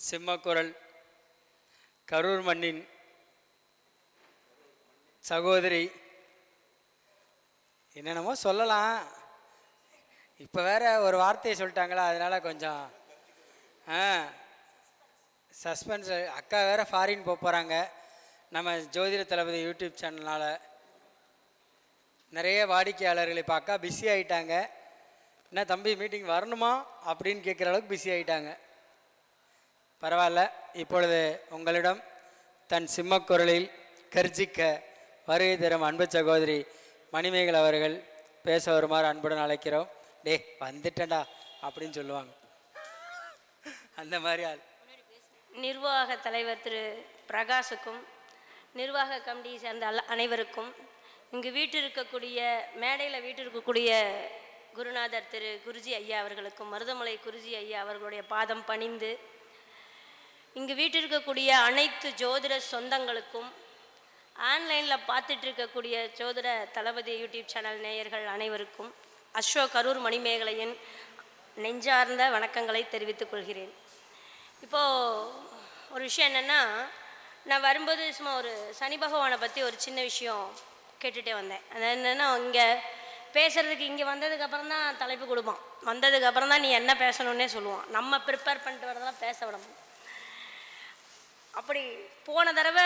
சிம்மக்குரல் கரூர் மண்ணின் சகோதரி. என்னென்னமோ சொல்லலாம், இப்போ வேற ஒரு வார்த்தையை சொல்லிட்டாங்களா, அதனால கொஞ்சம் சஸ்பென்ஸ். அக்கா வேற ஃபாரின் போகிறாங்க. நம்ம ஜோதிட தளபதி யூடியூப் சேனல்னால் நிறைய வாடிக்கையாளர்கள் இப்போ அக்கா பிஸி ஆகிட்டாங்க. என்ன தம்பி மீட்டிங் வரணுமா அப்படின்னு கேட்குற அளவுக்கு பிஸி ஆகிட்டாங்க. பரவாயில்ல. இப்பொழுது உங்களிடம் தன் சிம்மக்குரலில் கர்ஜிக்க வருகை தரும் அன்பு சகோதரி மணிமேகலை அவர்கள் பேச வருமாறு அன்புடன் அழைக்கிறோம். டே வந்துட்டேன்டா அப்படின்னு சொல்லுவாங்க, அந்த மாதிரி ஆள். நிர்வாக தலைவர் திரு பிரகாஷுக்கும் நிர்வாக கமிட்டியை சேர்ந்த அனைவருக்கும், இங்கு வீட்டிருக்கக்கூடிய மேடையில் வீட்டிருக்கக்கூடிய குருநாதர் திரு குருஜி ஐயா அவர்களுக்கும், மருதமலை குருஜி ஐயா அவர்களுடைய பாதம் பணிந்து, இங்கு வீட்டிருக்கக்கூடிய அனைத்து ஜோதிட சொந்தங்களுக்கும், ஆன்லைனில் பார்த்துட்டு இருக்கக்கூடிய ஜோதிட தளபதி யூடியூப் சேனல் நேயர்கள் அனைவருக்கும் அசோக் கரூர் மணிமேகலையின் நெஞ்சார்ந்த வணக்கங்களை தெரிவித்துக் கொள்கிறேன். இப்போது ஒரு விஷயம் என்னென்னா, நான் வரும்போது சும்மா ஒரு சனி பகவானை பற்றி ஒரு சின்ன விஷயம் கேட்டுகிட்டே வந்தேன். அது என்னென்னா, இங்கே பேசுகிறதுக்கு இங்கே வந்ததுக்கப்புறம் தான் தலைப்பு கொடுப்பான். வந்ததுக்கப்புறம் தான் நீ என்ன பேசணுன்னே சொல்லுவான். நம்ம ப்ரிப்பேர் பண்ணிட்டு வரதெல்லாம் பேச விடணும். அப்படி போன தடவை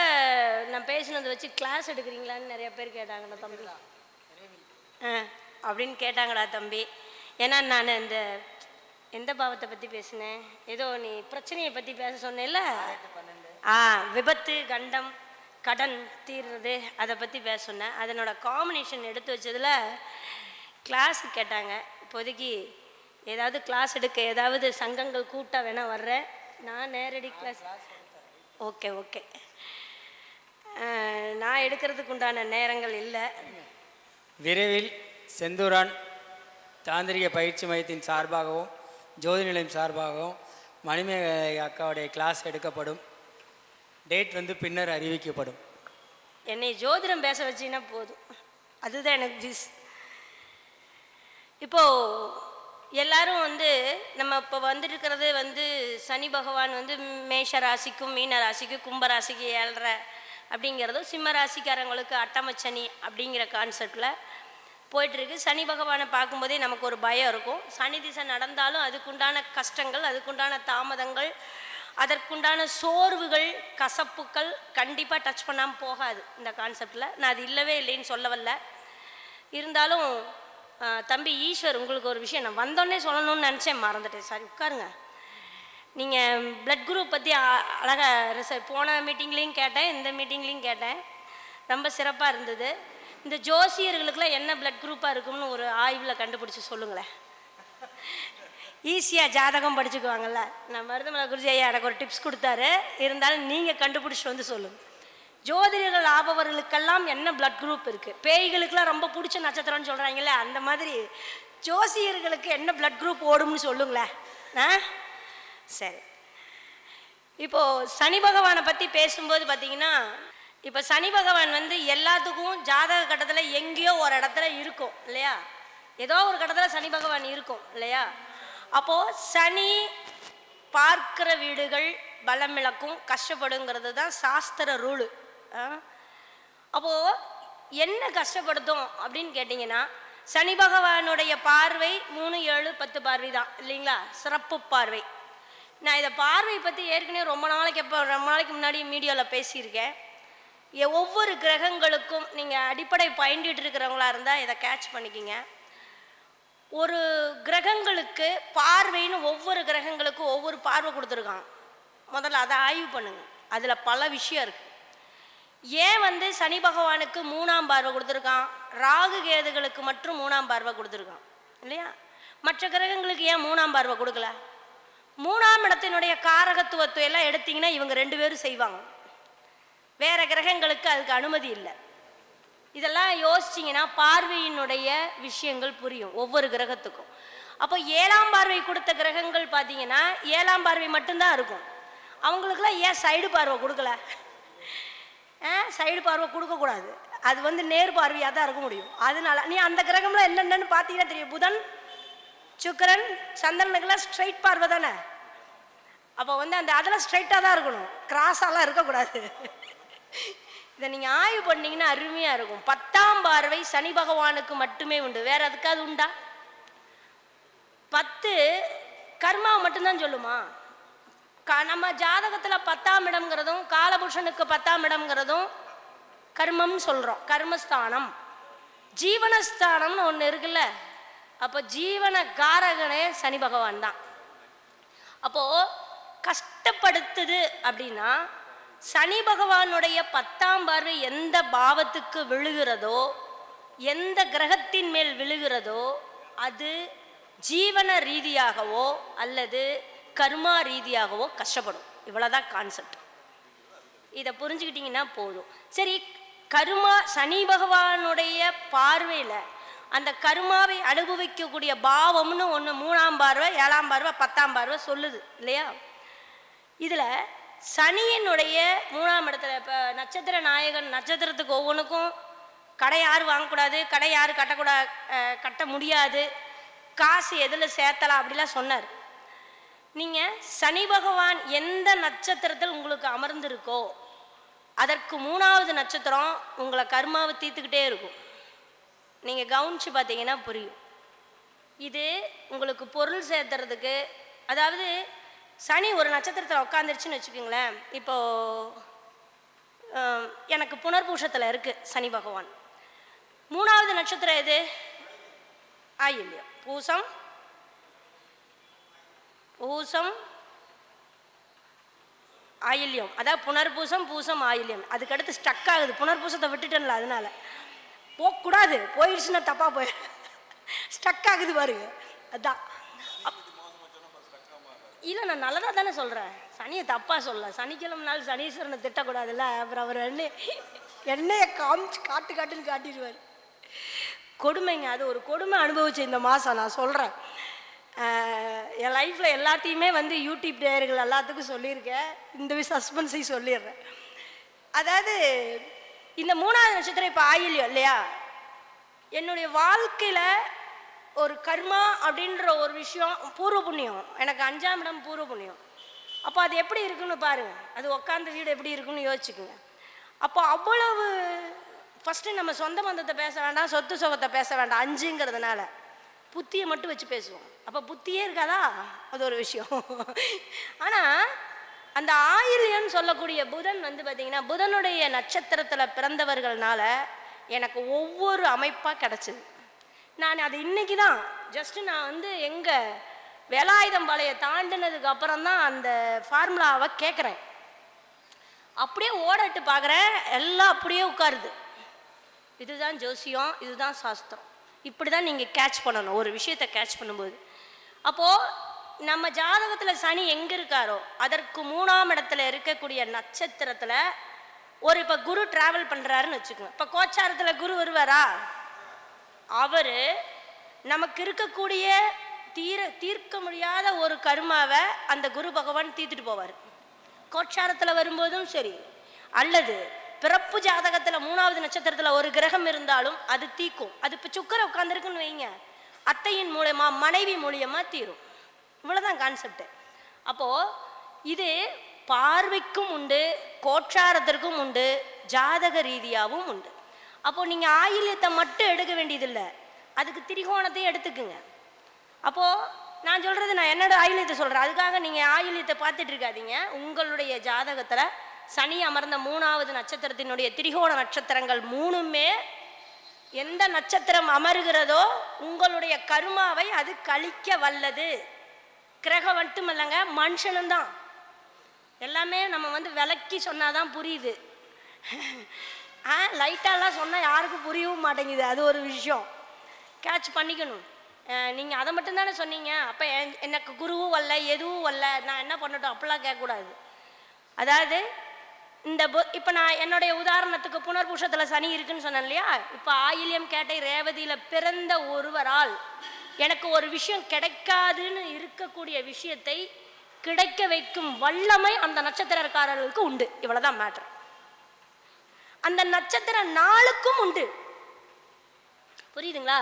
நான் பேசினதை வச்சு கிளாஸ் எடுக்கிறீங்களான்னு நிறைய பேர் கேட்டாங்கடா தம்பி. அப்படின்னு கேட்டாங்கடா தம்பி. ஏன்னா நான் இந்த எந்த பாவத்தை பற்றி பேசினேன், ஏதோ நீ பிரச்சனையை பற்றி பேச சொன்னேன்ல, விபத்து கண்டம் கடன் தீர்றது அதை பற்றி பேச சொன்னேன். அதனோட காம்பினேஷன் எடுத்து வச்சதில் கிளாஸு கேட்டாங்க. இப்போதைக்கு ஏதாவது கிளாஸ் எடுக்க ஏதாவது சங்கங்கள் கூட்டாக வேணால் வர்றேன். நான் நேரடி கிளாஸ் ஓகே நான் எடுக்கிறதுக்கு உண்டான நேரங்கள் இல்லை. விரைவில் செந்தூரான் தாந்திரிக பயிற்சி மையத்தின் சார்பாகவும் ஜோதி நிலையம் சார்பாகவும் மணிமேகலை அக்காவுடைய கிளாஸ் எடுக்கப்படும். டேட் பின்னர் அறிவிக்கப்படும். என்னை ஜோதிடம் பேச வச்சிங்கன்னா போதும், அதுதான் எனக்கு விஸ். இப்போது எல்லாரும் நம்ம இப்போ வந்துருக்கிறது சனி பகவான் மேஷ ராசிக்கும் மீன ராசிக்கும் கும்ப ராசிக்கு 7.5 அப்படிங்கிறதும், சிம்ம ராசிக்காரங்களுக்கு அட்டமச்சனி அப்படிங்கிற கான்செப்டில் போயிட்டுருக்கு. சனி பகவானை பார்க்கும்போதே நமக்கு ஒரு பயம் இருக்கும். சனி திசை நடந்தாலும் அதுக்குண்டான கஷ்டங்கள், அதுக்குண்டான தாமதங்கள், அதற்குண்டான சோர்வுகள், கசப்புக்கள் கண்டிப்பாக டச் பண்ணாமல் போகாது இந்த கான்செப்டில். நான் அது இல்லவே இல்லைன்னு சொல்ல வரல. இருந்தாலும் தம்பி ஈஸ்வர், உங்களுக்கு ஒரு விஷயம் நான் வந்தோடனே சொல்லணும்னு நினச்சேன், மறந்துட்டேன். சாரி, உட்காருங்க. நீங்கள் பிளட் குரூப் பற்றி அழகாக போன மீட்டிங்லேயும் கேட்டேன், இந்த மீட்டிங்லேயும் கேட்டேன். ரொம்ப சிறப்பாக இருந்தது. இந்த ஜோசியர்களுக்கெல்லாம் என்ன பிளட் குரூப்பாக இருக்கும்னு ஒரு ஆய்வில் கண்டுபிடிச்சி சொல்லுங்களேன். ஈஸியாக ஜாதகம் படிச்சுக்குவாங்கல்ல. நான் மருதமலை குருஜி ஐயா எனக்கு ஒரு டிப்ஸ் கொடுத்தாரு. இருந்தாலும் நீங்கள் கண்டுபிடிச்சிட்டு சொல்லுங்கள். ஜோதிடர்கள் ஆபவர்களுக்கெல்லாம் என்ன பிளட் குரூப் இருக்குது? பேய்களுக்கெல்லாம் ரொம்ப பிடிச்ச நட்சத்திரம்னு சொல்கிறாங்களே, அந்த மாதிரி ஜோசியர்களுக்கு என்ன பிளட் குரூப் ஓடும்னு சொல்லுங்களேன். சரி, இப்போது சனி பகவானை பற்றி பேசும்போது பார்த்தீங்கன்னா, இப்போ சனி பகவான் எல்லாத்துக்கும் ஜாதக கட்டத்தில் எங்கேயோ ஒரு இடத்துல இருக்கும் இல்லையா? ஏதோ ஒரு கட்டத்தில் சனி பகவான் இருக்கும் இல்லையா? அப்போது சனி பார்க்கிற வீடுகள் பலம் இழக்கும், கஷ்டப்படுங்கிறது தான் சாஸ்திர ரூலு. அப்போது என்ன கஷ்டப்படுத்தும் அப்படின்னு கேட்டிங்கன்னா, சனி பகவானுடைய பார்வை 3, 7, 10 பார்வை தான் இல்லைங்களா? சிறப்பு பார்வை. நான் இதை பார்வை பற்றி ஏற்கனவே ரொம்ப நாளைக்கு முன்னாடி மீடியாவில் பேசியிருக்கேன். ஒவ்வொரு கிரகங்களுக்கும் நீங்கள் அடிப்படை பயின்றிட்டு இருக்கிறவங்களா இருந்தால் இதை கேட்ச் பண்ணிக்கிங்க. ஒரு கிரகங்களுக்கு பார்வைன்னு ஒவ்வொரு கிரகங்களுக்கும் ஒவ்வொரு பார்வை கொடுத்துருக்கான். முதல்ல அதை ஆய்வு பண்ணுங்க. அதில் பல விஷயம் இருக்குது. ஏன் சனி பகவானுக்கு 3ஆம் பார்வை கொடுத்துருக்கான், ராகு கேதுகளுக்கு மட்டும் 3ஆம் பார்வை கொடுத்துருக்கான் இல்லையா? மற்ற கிரகங்களுக்கு ஏன் 3ஆம் பார்வை கொடுக்கல? 3ஆம் இடத்தினுடைய காரகத்துவத்தை எல்லாம் எடுத்திங்கன்னா இவங்க 2 பேரும் செய்வாங்க. வேறு கிரகங்களுக்கு அதுக்கு அனுமதி இல்லை. இதெல்லாம் யோசிச்சிங்கன்னா பார்வையினுடைய விஷயங்கள் புரியும் ஒவ்வொரு கிரகத்துக்கும். அப்போ 7ஆம் பார்வை கொடுத்த கிரகங்கள் பார்த்தீங்கன்னா 7ஆம் பார்வை மட்டும்தான் இருக்கும். அவங்களுக்குலாம் ஏன் சைடு பார்வை கொடுக்கல? சைடு பார்வை கொடுக்கக்கூடாது. அது நேர் பார்வையாக தான் இருக்க முடியும். அதனால நீ அந்த கிரகம்லாம் என்னென்னு பார்த்தீங்கன்னா தெரியும். புதன் சுக்கிரன் சந்திரனுக்கெல்லாம் ஸ்ட்ரைட் பார்வை தானே. அப்போ வந்து அந்த அதெல்லாம் ஸ்ட்ரைட்டாக தான் இருக்கணும், கிராஸாலாம் இருக்கக்கூடாது. இதை நீங்கள் ஆய்வு பண்ணீங்கன்னா அருமையாக இருக்கும். 10ஆம் பார்வை சனி பகவானுக்கு மட்டுமே உண்டு, வேற அதுக்காவது உண்டா? 10 கர்மாவை மட்டும்தான் சொல்லுமா? நம்ம ஜாதகத்தில் 10ஆம் இடம்ங்கிறதும் காலபுருஷனுக்கு 10ஆம் இடம்ங்கிறதும் கர்மம் சொல்கிறோம், கர்மஸ்தானம். ஜீவனஸ்தானம்னு ஒன்று இருக்குல்ல, அப்போ ஜீவன காரகனே சனி பகவான் தான். அப்போது கஷ்டப்படுத்துது அப்படின்னா சனி பகவானுடைய 10ஆம் பார்வை எந்த பாவத்துக்கு விழுகிறதோ, எந்த கிரகத்தின் மேல் விழுகிறதோ, அது ஜீவன ரீதியாகவோ அல்லது கர்மா ரீதியாகவோ கஷ்டப்படும். இவ்வளோதான் கான்செப்ட். இதை புரிஞ்சுக்கிட்டிங்கன்னா போதும். சரி, கர்மா சனி பகவானுடைய பார்வையில் அந்த கர்மாவை அனுபவிக்கக்கூடிய பாவம்னு ஒன்று 3ஆம் பார்வை, 7ஆம் பார்வை, 10ஆம் பார்வை சொல்லுது இல்லையா? இதில் சனியினுடைய 3ஆம் இடத்துல இப்போ நட்சத்திர நாயகன், நட்சத்திரத்துக்கு ஒவ்வொன்றுக்கும் கடை யார் வாங்கக்கூடாது, கடை யார் கட்ட முடியாது, காசு எதில் சேர்த்தலாம் அப்படிலாம் சொன்னார். நீங்கள் சனி பகவான் எந்த நட்சத்திரத்தில் உங்களுக்கு அமர்ந்திருக்கோ அதற்கு 3ஆவது நட்சத்திரம் உங்களை கர்மாவை தீர்த்துக்கிட்டே இருக்கும். நீங்கள் கவனித்து பார்த்தீங்கன்னா புரியும். இது உங்களுக்கு பொருள் சேர்த்துறதுக்கு, அதாவது சனி ஒரு நட்சத்திரத்தில் உட்காந்துருச்சுன்னு வச்சுக்கோங்களேன். இப்போது எனக்கு புனர்பூஷத்தில் இருக்குது சனி பகவான். 3ஆவது நட்சத்திரம் எது? ஆயில்யம். பூசம் ஆயில்யம், அதாவது புனர்பூசம் பூசம் ஆயில்யம். அதுக்கடுத்து ஸ்டக் ஆகுது, புனர்பூசத்தை விட்டுட்டேன்ல, அதனால போகக்கூடாது, போயிடுச்சுன்னா தப்பாக போய் ஸ்டக் ஆகுது பாருங்க. அதான் இல்லை, நான் நல்லதாக தானே சொல்கிறேன், சனியை தப்பாக சொல்ல. சனிக்கிழமை நாள் சனீஸ்வரனை திட்டக்கூடாதுல்ல, அப்புறம் அவர் எண்ணெயை காட்டுன்னு காட்டிடுவார். கொடுமைங்க, அது ஒரு கொடுமை அனுபவிச்சு இந்த மாதம். நான் சொல்கிறேன், என் லைஃப்பில் எல்லாத்தையுமே வந்து யூடியூப் நேயர்கள் எல்லாத்துக்கும் சொல்லியிருக்கேன், இந்த சஸ்பென்ஸையும் சொல்லிடுறேன். அதாவது இந்த 3ஆவது நட்சத்திரம் இப்போ ஆயில்யம் இல்லையா, என்னுடைய வாழ்க்கையில் ஒரு கர்மா அப்படின்ற ஒரு விஷயம், பூர்வ புண்ணியம், எனக்கு 5ஆம் இடம் பூர்வ புண்ணியம். அப்போ அது எப்படி இருக்குன்னு பாருங்க, அது உட்காந்த வீடு எப்படி இருக்குன்னு யோசிச்சுக்குங்க. அப்போ அவ்வளவு ஃபஸ்ட்டு நம்ம சொந்த பந்தத்தை பேச வேண்டாம், சொத்து சுகத்தை பேச வேண்டாம், 5ங்கிறதுனால புத்தியை மட்டும் வச்சு பேசுவோம். அப்போ புத்தியே இருக்காதா, அது ஒரு விஷயம். ஆனால் அந்த ஆயில்யம்னு சொல்லக்கூடிய புதன் வந்து பார்த்திங்கன்னா, புதனுடைய நட்சத்திரத்தில் பிறந்தவர்கள்னால எனக்கு ஒவ்வொரு அமைப்பாக கிடச்சிது. நான் அது இன்றைக்கி தான் ஜஸ்ட்டு நான் வந்து எங்கள் வேலாயுதம்பாளையை தாண்டினதுக்கு அப்புறம் தான் அந்த ஃபார்முலாவை கேட்குறேன். அப்படியே ஓடட்டு பார்க்குறேன், எல்லாம் அப்படியே உட்காருது. இதுதான் ஜோசியம், இதுதான் சாஸ்திரம். இப்படி தான் நீங்கள் கேட்ச் பண்ணணும் ஒரு விஷயத்தை கேட்ச் பண்ணும்போது. அப்போது நம்ம ஜாதகத்தில் சனி எங்கே இருக்காரோ அதற்கு 3ஆம் இடத்துல இருக்கக்கூடிய நட்சத்திரத்தில் ஒரு இப்போ குரு ட்ராவல் பண்ணுறாருன்னு வச்சுக்கோங்க. இப்போ கோச்சாரத்தில் குரு வருவாரா, அவர் நமக்கு இருக்கக்கூடிய தீர்க்க முடியாத ஒரு கர்மாவை அந்த குரு பகவான் தீர்த்துட்டு போவார். கோச்சாரத்தில் வரும்போதும் சரி, அல்லது பிறப்பு ஜாதகத்தில் 3ஆவது நட்சத்திரத்தில் ஒரு கிரகம் இருந்தாலும் அது தீக்கும். அது இப்போ சுக்கரை உட்காந்துருக்குன்னு வைங்க, அத்தையின் மூலயமா மனைவி மூலியமாக தீரும். இவ்வளோதான் கான்செப்ட். அப்போது இது பார்வைக்கும் உண்டு, கோச்சாரத்திற்கும் உண்டு, ஜாதக ரீதியாகவும் உண்டு. அப்போது நீங்கள் ஆயில்யத்தை மட்டும் எடுக்க வேண்டியதில்லை, அதுக்கு திரிகோணத்தையும் எடுத்துக்குங்க. அப்போது நான் சொல்கிறது, நான் என்னோட ஆயில்யத்தை சொல்கிறேன், அதுக்காக நீங்கள் ஆயில்யத்தை பார்த்துட்டு இருக்காதீங்க. உங்களுடைய ஜாதகத்தில் சனி அமர்ந்த 3ஆவது நட்சத்திரத்தினுடைய திரிகோண நட்சத்திரங்கள் 3மே எந்த நட்சத்திரம் அமர்கிறதோ உங்களுடைய கர்மாவை அது கழிக்க வல்லது. கிரகம் மட்டும் இல்லைங்க, மனுஷனும் தான். எல்லாமே நம்ம வந்து விளக்கி சொன்னாதான் புரியுது. லைட்டாலாம் சொன்னால் யாருக்கும் புரியவும் மாட்டேங்குது, அது ஒரு விஷயம் கேட்ச் பண்ணிக்கணும். நீங்கள் அதை மட்டும்தானே சொன்னீங்க, அப்போ எனக்கு குருவும் வரல எதுவும் வரல, நான் என்ன பண்ணட்டும் அப்படிலாம் கேட்கக்கூடாது. அதாவது இந்த இப்போ நான் என்னுடைய உதாரணத்துக்கு புனர்பூஷத்தில் சனி இருக்குன்னு சொன்னேன் இல்லையா, இப்போ ஆயில்யம் கேட்டை ரேவதியில் பிறந்த ஒருவரால் எனக்கு ஒரு விஷயம் கிடைக்காதுன்னு இருக்கக்கூடிய விஷயத்தை கிடைக்க வைக்கும் வல்லமை அந்த நட்சத்திரக்காரர்களுக்கு உண்டு. இவ்வளோதான் மேட்டர். அந்த நட்சத்திர நாளுக்கும் உண்டு. புரியுதுங்களா?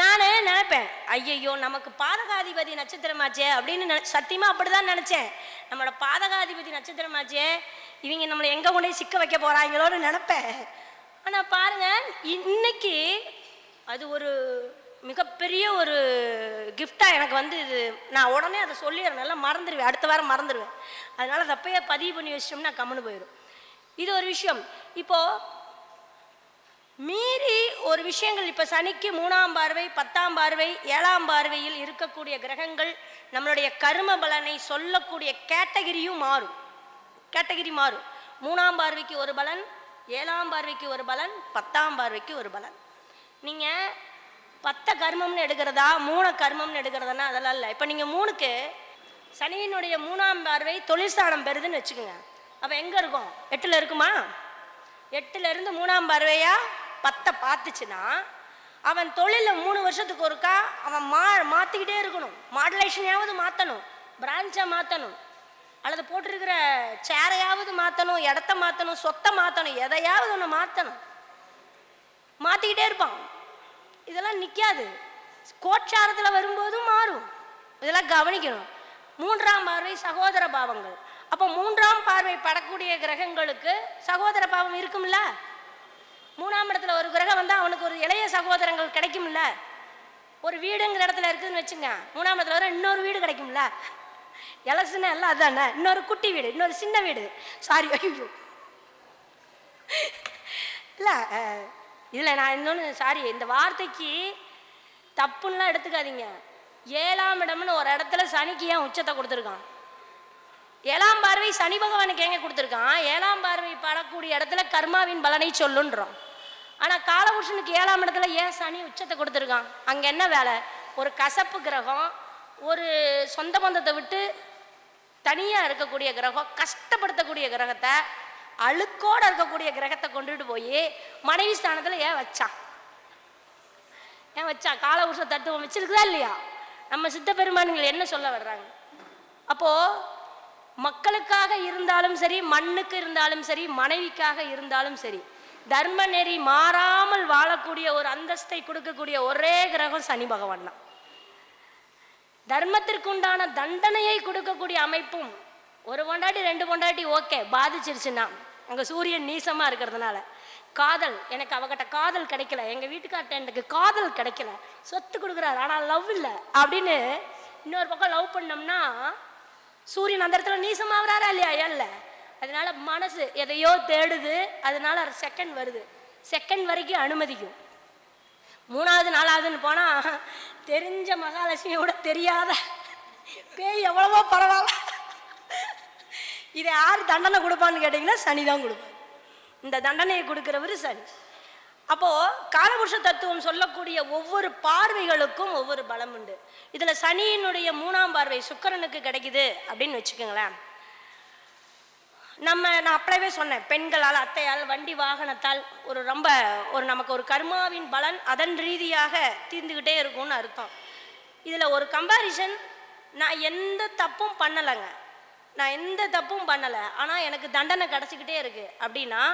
நானே நினைப்பேன், ஐயையோ நமக்கு பாதகாதிபதி நட்சத்திரமாச்சே அப்படின்னு சத்தியமா அப்படிதான் நினைச்சேன். நம்மளோட பாதகாதிபதி நட்சத்திரமாச்சே, இவங்க நம்மளை எங்க கொண்டு போய் சிக்க வைக்க போறாங்களோன்னு நினைப்பேன். ஆனா பாருங்க, இன்னைக்கு அது ஒரு மிகப்பெரிய ஒரு கிஃப்டா எனக்கு வந்து இது. நான் உடனே அதை சொல்லிடுறேன், நல்லா மறந்துடுவேன், அடுத்த வாரம் மறந்துடுவேன். அதனால தப்பையே பதிவு பண்ணி வச்சிட்டோம்னா கம்முன்னு போயிடும். இது ஒரு விஷயம். இப்போ மீறி ஒரு விஷயங்கள், இப்போ சனிக்கு 3ஆம் பார்வை, 10ஆம் பார்வை, 7ஆம் பார்வையில் இருக்கக்கூடிய கிரகங்கள் நம்மளுடைய கர்ம பலனை சொல்லக்கூடிய கேட்டகிரியும் மாறும். கேட்டகிரி மாறும். 3ஆம் பார்வைக்கு ஒரு பலன், 7ஆம் பார்வைக்கு ஒரு பலன், 10ஆம் பார்வைக்கு ஒரு பலன். நீங்கள் 10 கர்மம்னு எடுக்கிறதா 3 கர்மம்னு எடுக்கிறதுனா அதெல்லாம் இல்லை. இப்போ நீங்கள் 3க்கு சனியினுடைய 3ஆம் பார்வை தொழிற்சாலம் பெறுதுன்னு வச்சுக்கோங்க. அப்போ எங்கே இருக்கும்? 8ல் இருக்குமா? 8ல் இருந்து 3ஆம் பார்வையா 10 பார்த்துச்சுன்னா அவன் தொழிலில் 3 வருஷத்துக்கு ஒருக்கா அவன் மாற்றிக்கிட்டே இருக்கணும். மாடுலேஷனையாவது மாற்றணும், பிரான்ச்சை மாற்றணும், அல்லது போட்டிருக்கிற சேரையாவது மாற்றணும், இடத்த மாற்றணும், சொத்தை மாற்றணும், எதையாவது ஒன்று மாற்றணும். மாற்றிக்கிட்டே இருப்பான். இதெல்லாம் நிற்காது. கோட்சாரத்தில் வரும்போதும் மாறும். இதெல்லாம் கவனிக்கணும். 3ஆம் பார்வை சகோதர பாவங்கள். அப்போ 3ஆம் பார்வை படக்கூடிய கிரகங்களுக்கு சகோதர பாவம் இருக்கும்ல. 3ஆம் இடத்துல ஒரு கிரகம் வந்தால் அவனுக்கு ஒரு இளைய சகோதரங்கள் கிடைக்கும்ல. ஒரு வீடுங்கிற இடத்துல இருக்குதுன்னு வச்சுங்க, 3ஆம் இடத்துல வர இன்னொரு வீடு கிடைக்கும்ல. எலசுன்னா எல்லாம் அதானே, இன்னொரு குட்டி வீடு, இன்னொரு சின்ன வீடு. சாரி, ஐயோ இல்லை இதில் நான் இன்னொன்று சாரி, இந்த வார்த்தைக்கு தப்புன்னெலாம் எடுத்துக்காதீங்க. 7ஆம் இடம்னு ஒரு இடத்துல சனிக்கு ஏன் உச்சத்தை கொடுத்துருக்கான்? 7ஆம் பார்வை சனி பகவானுக்கு எங்கே கொடுத்துருக்கான்? 7ஆம் பார்வை படக்கூடிய இடத்துல கர்மாவின் பலனை சொல்லுன்றோம். ஆனால் காலபுருஷனுக்கு 7ஆம் இடத்துல ஏன் சனி உச்சத்தை கொடுத்துருக்கான்? அங்கே என்ன வேலை? ஒரு கசப்பு கிரகம், ஒரு சொந்த பந்தத்தை விட்டு தனியாக இருக்கக்கூடிய கிரகம், கஷ்டப்படுத்தக்கூடிய கிரகத்தை, அழுக்கோடு இருக்கக்கூடிய கிரகத்தை கொண்டுட்டு போய் மனைவி ஸ்தானத்தில் ஏன் வச்சான்? ஏன் வச்சான்? காலபுருஷ தத்துவம் வச்சிருக்குதா இல்லையா? நம்ம சித்த பெருமானுங்கள் என்ன சொல்ல வர்றாங்க? அப்போது மக்களுக்காக இருந்தாலும் சரி, மண்ணுக்கு இருந்தாலும் சரி, மனைவிக்காக இருந்தாலும் சரி, தர்ம நெறி மாறாமல் வாழக்கூடிய ஒரு அந்தஸ்தை கொடுக்கக்கூடிய ஒரே கிரகம் சனி பகவான் தான். தர்மத்திற்குண்டான தண்டனையை கொடுக்கக்கூடிய அமைப்பும், ஒரு பொண்டாட்டி 2 பொண்டாட்டி ஓகே, பாதிச்சிருச்சுன்னா அங்கே சூரியன் நீசமாக இருக்கிறதுனால, காதல் எனக்கு அவகிட்ட காதல் கிடைக்கல, எங்கள் வீட்டுக்கார்ட்ட எனக்கு காதல் கிடைக்கல, சொத்து கொடுக்குறாரு ஆனால் லவ் இல்லை அப்படின்னு இன்னொரு பக்கம் லவ் பண்ணோம்னா சூரியன் அந்த இடத்துல நீசமாகறாரா இல்லையா? இல்லை. அதனால மனசு எதையோ தேடுது, அதனால செகண்ட் வருது, செகண்ட் வரைக்கும் அனுமதிக்கும். 3வது 4வதுன்னு போனால் தெரிஞ்ச மகாலட்சுமியோட தெரியாத பேய் எவ்வளவோ பரவாயில்ல. இதை யார் தண்டனை கொடுப்பான்னு கேட்டிங்கன்னா சனி தான் கொடுப்பார். இந்த தண்டனையை கொடுக்குறவர் சனி. அப்போது காலபுருஷ தத்துவம் சொல்லக்கூடிய ஒவ்வொரு பார்வைகளுக்கும் ஒவ்வொரு பலம் உண்டு. இதில் சனியினுடைய 3ஆம் பார்வை சுக்கிரனுக்கு கிடைக்குது அப்படின்னு வச்சுக்கோங்களேன். நான் அப்படியே சொன்னேன், பெண்களால், அத்தையால், வண்டி வாகனத்தால் ஒரு நமக்கு ஒரு கர்மாவின் பலன் அதன் ரீதியாக தீர்ந்துக்கிட்டே இருக்கும்னு அர்த்தம். இதில் ஒரு கம்பேரிசன், நான் எந்த தப்பும் பண்ணலைங்க, நான் எந்த தப்பும் பண்ணலை, ஆனால் எனக்கு தண்டனை கிடச்சிக்கிட்டே இருக்குது அப்படின்னா,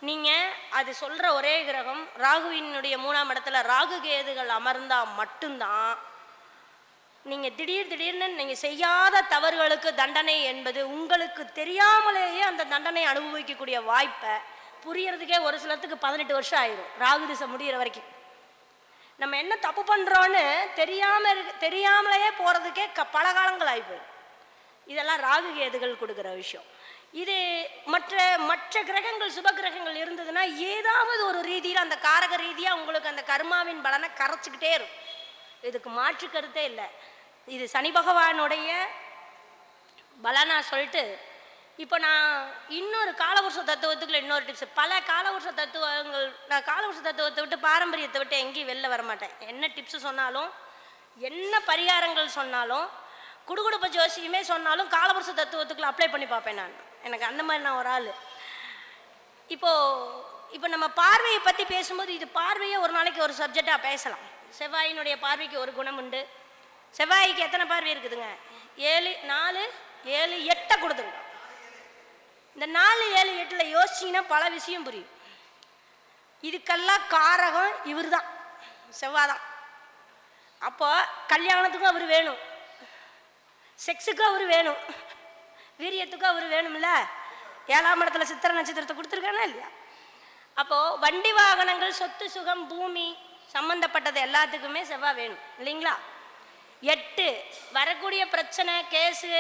நீங்கள் அது சொல்கிற ஒரே கிரகம் ராகுவினுடைய 3ஆம் இடத்துல ராகு கேதுகள் அமர்ந்தால் மட்டும்தான் நீங்கள் திடீர்னு நீங்கள் செய்யாத தவறுகளுக்கு தண்டனை என்பது உங்களுக்கு தெரியாமலேயே அந்த தண்டனை அனுபவிக்கக்கூடிய வாய்ப்பை புரியறதுக்கே ஒரு சிலத்துக்கு 18 வருஷம் ஆயிரும். ராகு திசை முடிகிற வரைக்கும் நம்ம என்ன தப்பு பண்ணுறோன்னு தெரியாமலேயே போகிறதுக்கே பல காலங்கள் ஆகிப்போம். இதெல்லாம் ராகு கேதுகள் கொடுக்குற விஷயம். இது மற்ற கிரகங்கள், சுப கிரகங்கள் இருந்ததுன்னா ஏதாவது ஒரு ரீதியில் அந்த காரக ரீதியாக உங்களுக்கு அந்த கர்மாவின் பலனை கரைச்சிக்கிட்டே இருக்கும். இதுக்கு மாற்று கருத்தே இல்லை. இது சனி பகவானுடைய பலனா சொல்லிட்டு, இப்போ நான் இன்னொரு காலபுருஷ தத்துவத்துக்குள்ள இன்னொரு டிப்ஸ். பல காலபுருஷ தத்துவங்கள், நான் காலபுருஷ தத்துவத்தை விட்டு பாரம்பரியத்தை விட்டு எங்கேயும் வெளில வர மாட்டேன். என்ன டிப்ஸ் சொன்னாலும், என்ன பரிகாரங்கள் சொன்னாலும், குடுகுடுப்ப ஜோசியுமே சொன்னாலும் காலபுருஷ தத்துவத்துக்குள்ள அப்ளை பண்ணி பார்ப்பேன் நான். எனக்கு அந்த மாதிரி நான் ஒரு ஆள். இப்போ நம்ம பார்வையை பற்றி பேசும்போது, இது பார்வையை ஒரு நாளைக்கு ஒரு சப்ஜெக்டாக பேசலாம். செவ்வாயினுடைய பார்வைக்கு ஒரு குணம் உண்டு. செவ்வாய்க்கு எத்தனை பார்வை இருக்குதுங்க? 7, 4, 7, 8 கொடுத்துருக்கோம். இந்த 4, 7, 8ல் யோசிச்சிங்கன்னா பல விஷயம் புரியும். இதுக்கெல்லாம் காரகம் இவர் தான், செவ்வாய் தான். அப்போ கல்யாணத்துக்கும் அவர் வேணும், செக்ஸுக்கும் அவர் வேணும், வீரியத்துக்கும் அவர் வேணும்ல. 7ஆம் இடத்துல சித்திரை நட்சத்திரத்தை கொடுத்துருக்கானா இல்லையா? அப்போது வண்டி வாகனங்கள், சொத்து சுகம், பூமி சம்மந்தப்பட்டது எல்லாத்துக்குமே செவ்வாய் வேணும் இல்லைங்களா? 8 வரக்கூடிய பிரச்சனை, கேஸு,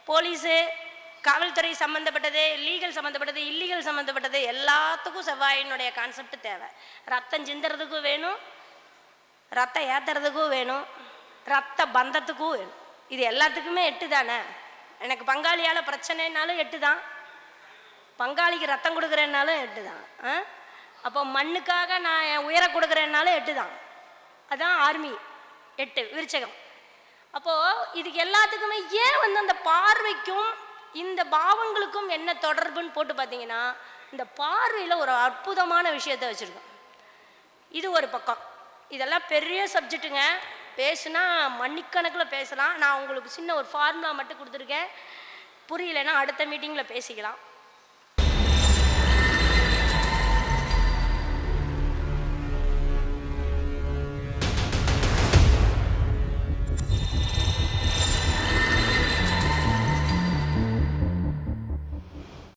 போலீஸு, காவல்துறை சம்மந்தப்பட்டது, லீகல் சம்மந்தப்பட்டது, இல்லீகல் சம்மந்தப்பட்டது எல்லாத்துக்கும் செவ்வாயினுடைய கான்செப்ட் தேவை. ரத்தம் சிந்துறதுக்கும் வேணும், ரத்தம் ஏற்றுறதுக்கும் வேணும், ரத்த பந்தத்துக்கும் வேணும். இது எல்லாத்துக்குமே 8 தானே. எனக்கு பங்காளியால் பிரச்சனைனாலும் 8 தான், பங்காளிக்கு ரத்தம் கொடுக்குறேன்னாலும் 8 தான். அப்போ மண்ணுக்காக நான் என் உயர கொடுக்குறேன்னாலும் 8 தான். அதான் ஆர்மி 8 விருச்சகம். அப்போது இதுக்கு எல்லாத்துக்குமே ஏன் வந்து அந்த பார்வைக்கும் இந்த பாவங்களுக்கும் என்ன தொடர்புன்னு போட்டு பார்த்தீங்கன்னா, இந்த பார்வையில் ஒரு அற்புதமான விஷயத்தை வச்சுருக்கோம். இது ஒரு பக்கம். இதெல்லாம் பெரிய சப்ஜெக்ட்டுங்க, பேசுனா மணிக்கணக்கில் பேசலாம். நான் உங்களுக்கு சின்ன ஒரு ஃபார்முலா மட்டும் கொடுத்துருக்கேன், புரியலைன்னா அடுத்த மீட்டிங்கில் பேசிக்கலாம்.